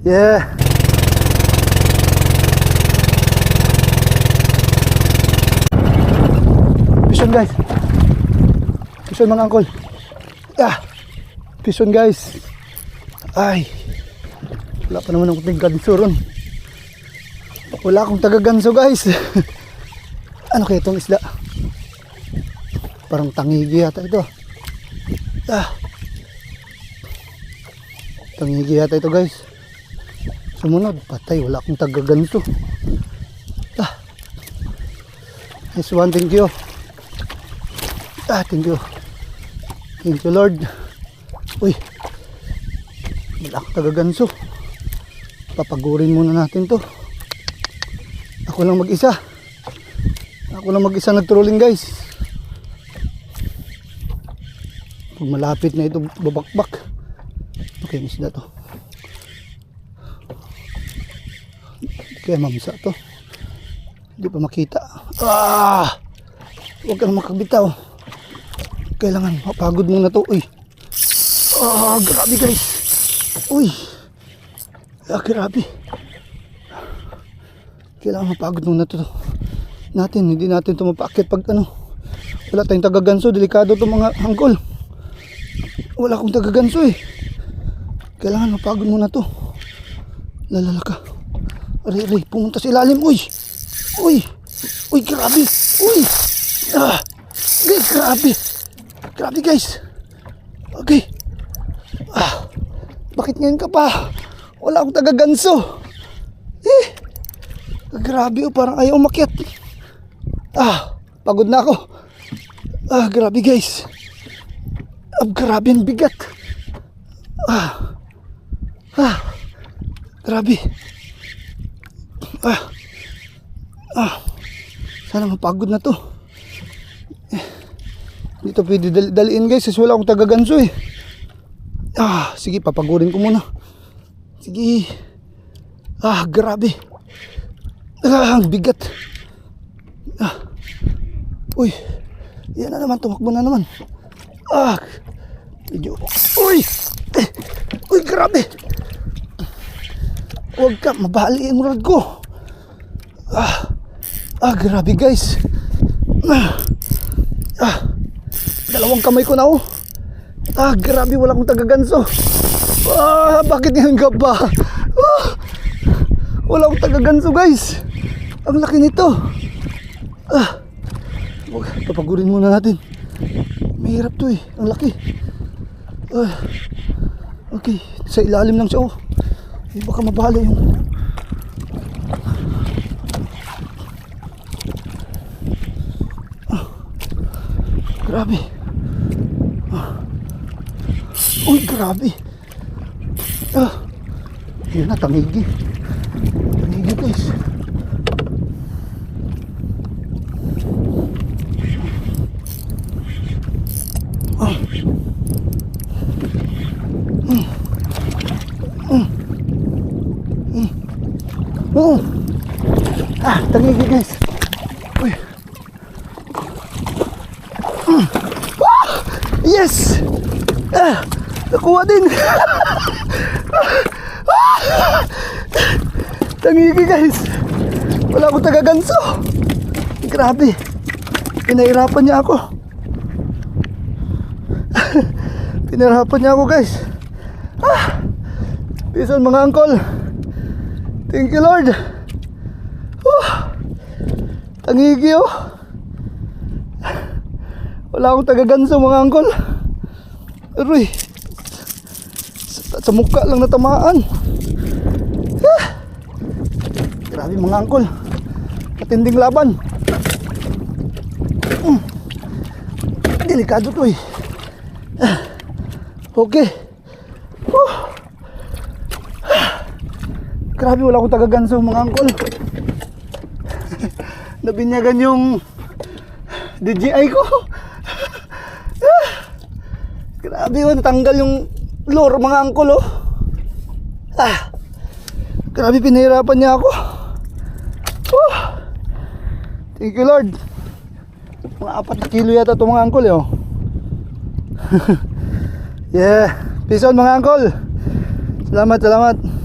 Yeah. Fishon guys. Fishon mga angkol. Yeah. Fishon guys. Ay. Wala pa naman akong taga-ganso ron. Wala akong taga-ganso guys. Ano kaya itong isda? Parang tangigi yata ito. Ah. Tangigi yata ito guys. Sumunod, patay, wala akong taga-ganso. Ah. Nice one, thank you. Ah, thank you. Thank you Lord. Uy. Wala akong taga-ganso. Papagurin muna natin to. Ako lang mag-isa. Ako lang mag-isa nag-trolling guys. Pag malapit na ito babakbak. Okay, misda to. Kaya mamsa to. Hindi pa makita. Ah! Huwag kang makabitaw. Kailangan mapagod muna to. Uy. Ah, grabe guys. Uy. Ah, grabe. Kailangan mapagod muna to. Natin, hindi natin ito mapakit pag ano. Wala tayong taga-ganso. Delikado to mga angkol. Wala akong taga-ganso eh. Kailangan mapagod muna to. Lalala ka. Aray, pumunta sa ilalim. Uy. Uy. Uy, grabe. Uy. Ah. Okay, grabe. Grabe guys. Okay. Ah. Bakit ngayon ka pa? Wala akong taga-ganso. Eh. Grabe oh, parang ayaw umakyat. Ah, pagod na ako. Ah, grabe guys. Ah, grabe ang bigat. Ah. Ah. Grabe. Ah. Ah. Sana mapagod na to. Dito pwede daliin guys kasi wala akong taga-ganso eh. Ah, sige papagurin ko muna. Sige. Ah, grabe. Ah, ang bigat. Ah. Uy. Yan na naman, tumakbo na naman. Ah. Medyo. Uy. Uy, grabe. Huwag ka, mabali ang rod ko. Ah. Ah, grabe guys. Ah. Ah. Dalawang kamay ko na oh. Ah, grabe, wala akong taga-ganso. Ah, bakit ngayon ka ba? Ah. Wala akong taga-ganso guys. Ang laki nito. Ah. Papagurin muna natin. Mahirap to eh. Ang laki. Ah. Okay. Sa ilalim lang siya oh. Eh, baka mabala yung... Ah. Grabe. Ah. Uy, grabe. Ah. Yan na, tangigi. Tangigi guys. Ah. Oh. Ah, tangigi guys. Uy. Ah. Yes. Ah, nakuha din. Ah. Tangigi guys. Wala akong taga-ganso. Grabe. Pinahirapan niya ako. Pinahirapan niya ako guys. Ah. Peace on mga angkol. Thank you Lord. Tangigi oh. Wala akong taga-ganso mga angkol. Aroy. Sa mukha lang natamaan. Ah. Grabe mga angkol. Matinding laban. Delikado to eh. Ah. Okay. Grabe, wala akong taga-ganso mga angkol. Nabinyagan yung DJI ko. Grabe, natanggal yung lure mga angkol oh. Ah. Grabe, pinahirapan niya ako. Thank you Lord. Mga 4 na kilo yata ito mga angkol eh oh. Yeah. Peace on mga angkol. Salamat.